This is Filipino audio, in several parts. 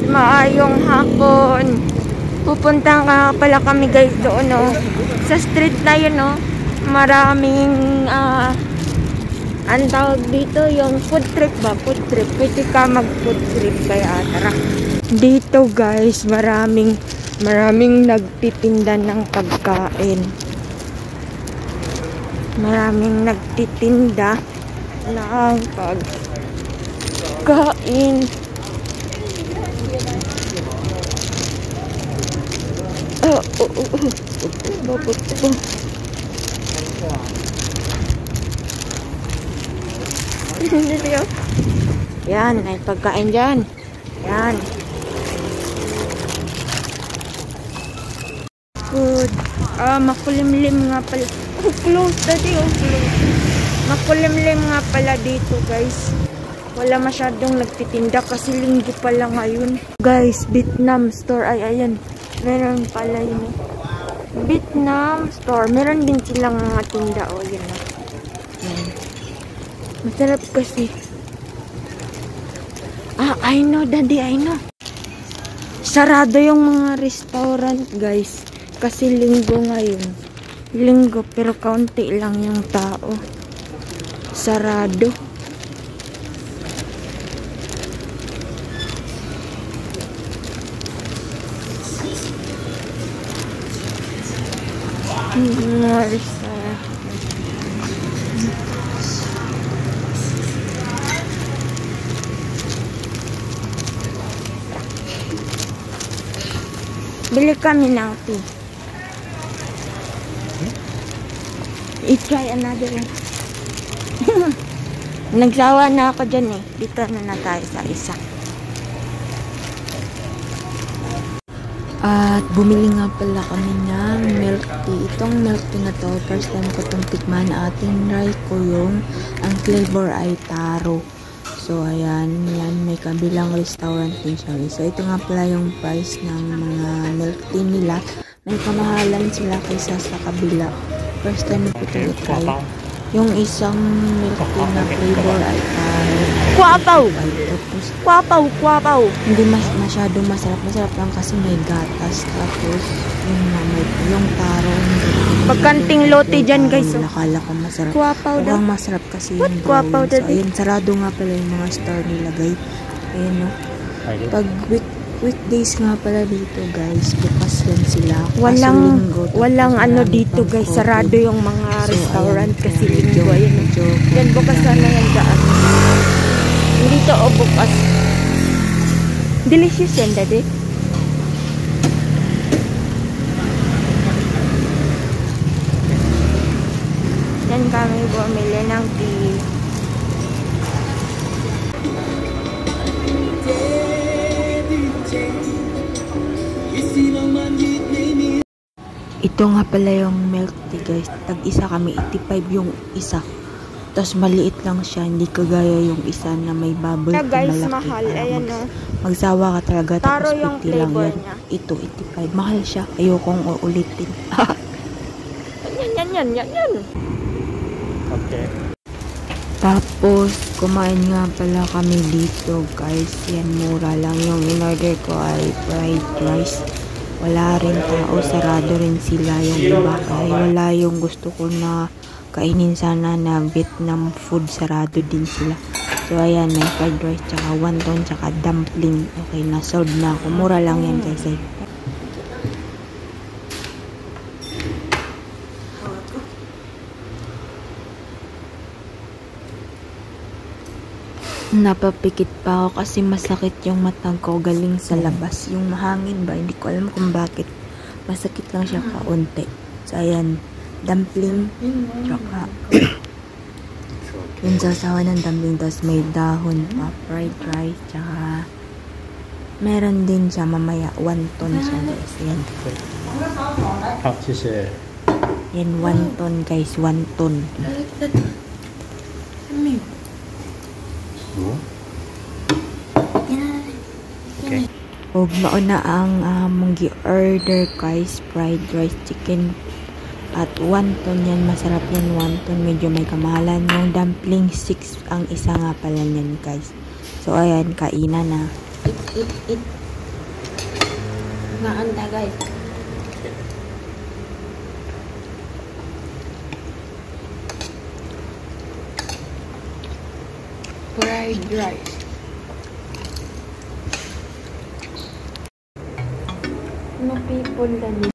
Maayong hapon. Pupunta nga pala kami guys doon, no? Sa street na yun, no? Maraming ang tawag dito yung food trip ba? Food trip. Pwede ka mag food trip kaya tara. Dito guys, maraming nagtitinda ng pagkain. Maraming nagtitinda ng pagkain. Bakit po? Yan, may pagkain dyan. Yan. Food. Makulimlim nga pala. Oh, close dati. Oh, close. Makulimlim nga pala dito, guys. Wala masyadong nagtitinda kasi linggo pala ngayon. Guys, Vietnam store. Ay, ayan. Meron pala yun. Vietnam store. Meron din silang mga tinda. O, yun na. Masarap kasi. I know, daddy, I know. Sarado yung mga restaurant, guys. Kasi linggo ngayon. Linggo, pero kaunti lang yung tao. Sarado. Bili kami ng tea. I-try another one. Nagsawa na ako dyan eh. Dito na tayo sa isa. At bumili nga pala kami ng milk tea. Itong milk tea na to, first time ko itong tikman. Tinry ko yung ang flavor ay taro. So ayan, yan, may kabilang restaurant din siya. So ito nga pala yung price ng mga milk tea nila. May kamahalan sila kaysa sa kabila. First time ko ito try. Yung isang milk tea na flavor ay kwapaw! Kwapaw! Hindi masyadong masarap. Masarap lang kasi may gatas. Tapos yung taro. Pagkanting lote dyan guys. Nakala ko masarap. Kwapaw daw. Ang masarap kasi yung kwapaw. So ayun, sarado nga pala yung mga store nila guys. Ayun no. Pag weekdays nga pala dito guys. Bukas yan sila. Walang ano dito guys. Sarado yung mga restaurant kasi linggo. Ayun no. Yan bukas sana yan daan. Dito o bukas. Delicious yan daddy. Yan kami bumili ng tea. Ito nga pala yung milk tea guys. Tag-isa kami, 85 yung isa. Tapos maliit lang siya, hindi kagaya yung isa na may bubble tea guys, malaki. Mahal. Ayan o. Magsawa ka talaga, tapos 50 lang yan. Niya. Ito, 85. Mahal siya. Ayokong uulitin. Yan. Okay. Tapos, kumain nga pala kami dito guys. Yan, mura lang. Yung in-order ko ay fried rice. Wala rin tao, sarado rin sila. Yung iba ay wala yung gusto ko na kainin sana na Vietnam food, sarado din sila. So ayan, may fried rice, tsaka wonton, tsaka dumpling. Okay, na-sold na ako. Mura lang yan guys. Napapikit pa ako kasi masakit yung matang ko galing sa labas. Yung mahangin ba, hindi ko alam kung bakit. Masakit lang siya kaunti. So ayan, dumpling, tsaka yung sasawa ng dumpling, tapos may dahon pa, fried rice, tsaka meron din siya mamaya, wonton siya guys. Yan. Yan, wonton guys, wonton. Okay. Og mauna ang mong gi-order guys, fried rice chicken at wonton. Yan, masarap yan wonton, medyo may kamahalan. Yung dumpling 6 ang isa nga pala yan guys. So ayan, kainan na. Eat. Naanda guys. Fried rice. Ano people na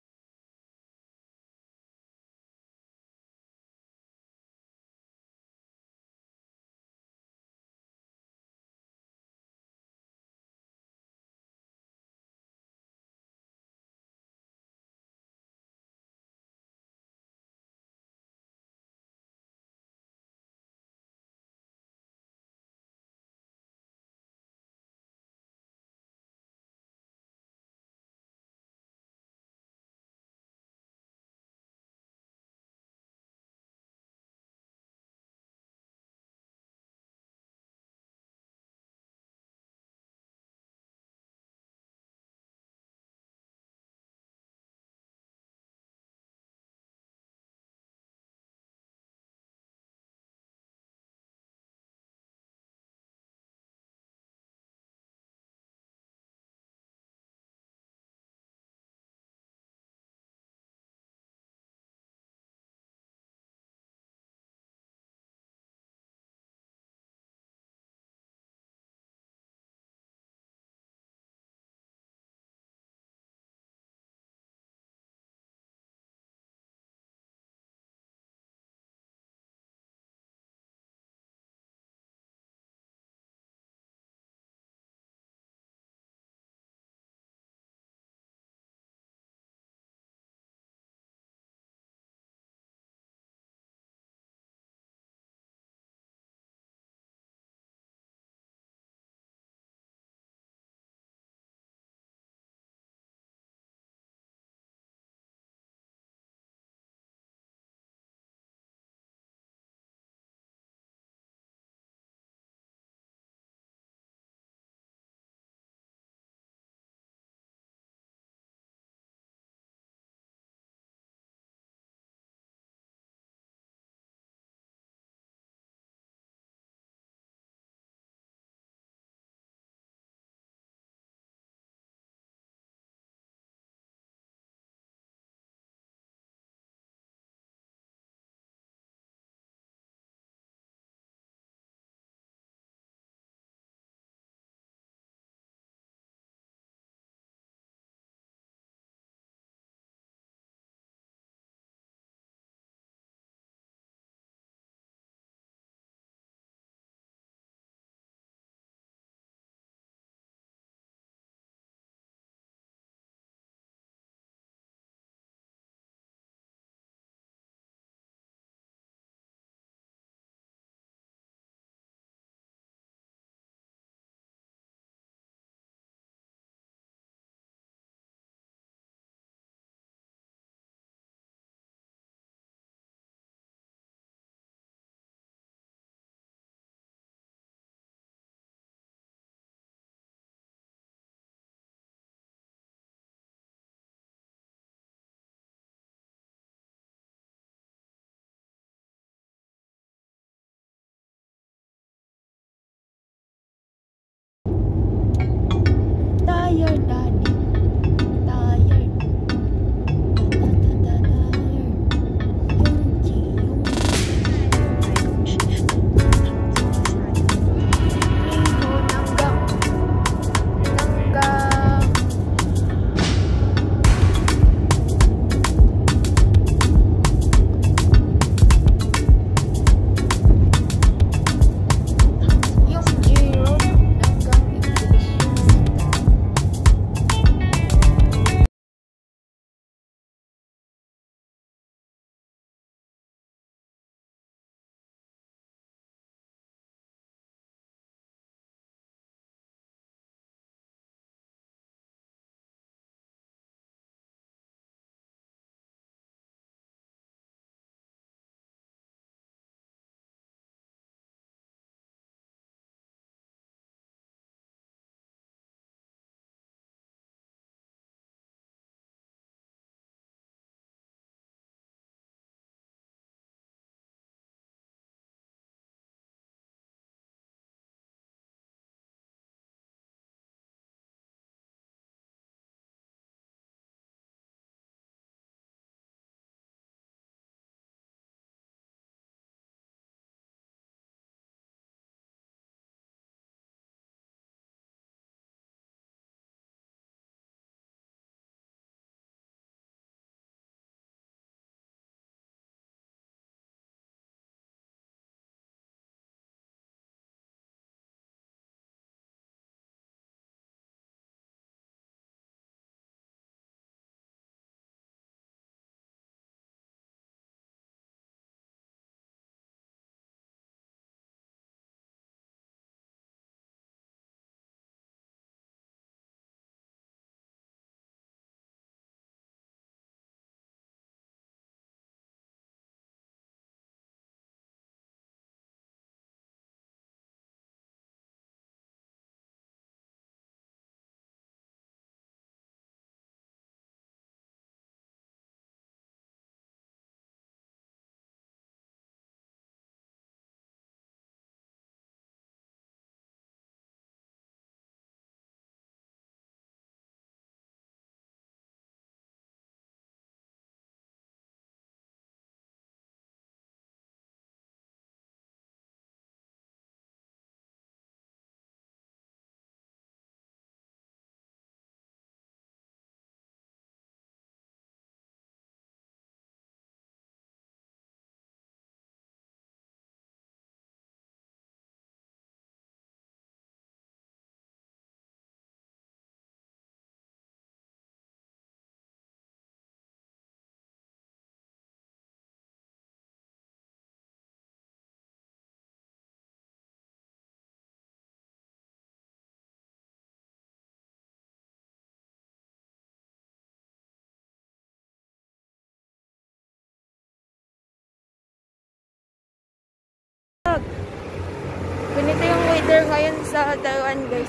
ngayon sa Taiwan guys.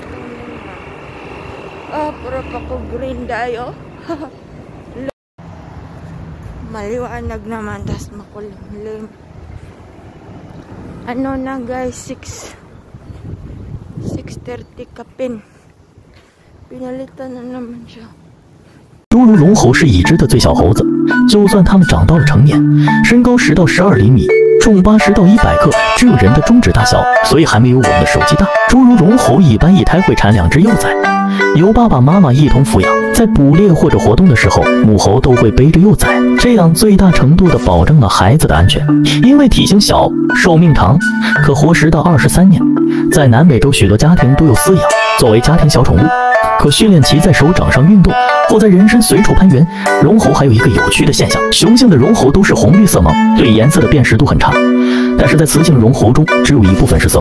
Puro pa ko green dayo. Maliwanag naman, tas makulimlim. Ano na guys, 6:30 kapin. Pinalitan na naman siya.侏儒龙猴是已知的最小猴子，就算它们长到了成年，身高10到12厘米，重80到100克，只有人的中指大小，所以还没有我们的手机大。侏儒龙猴一般一胎会产2只幼崽，由爸爸妈妈一同抚养。在捕猎或者活动的时候，母猴都会背着幼崽，这样最大程度地保证了孩子的安全。因为体型小，寿命长，可活10到23年。在南美洲许多家庭都有饲养，作为家庭小宠物。可训练其在手掌上运动，或在人身随处攀援。绒猴还有一个有趣的现象，雄性的绒猴都是红绿色盲，对颜色的辨识度很差，但是在雌性绒猴中，只有一部分是色盲。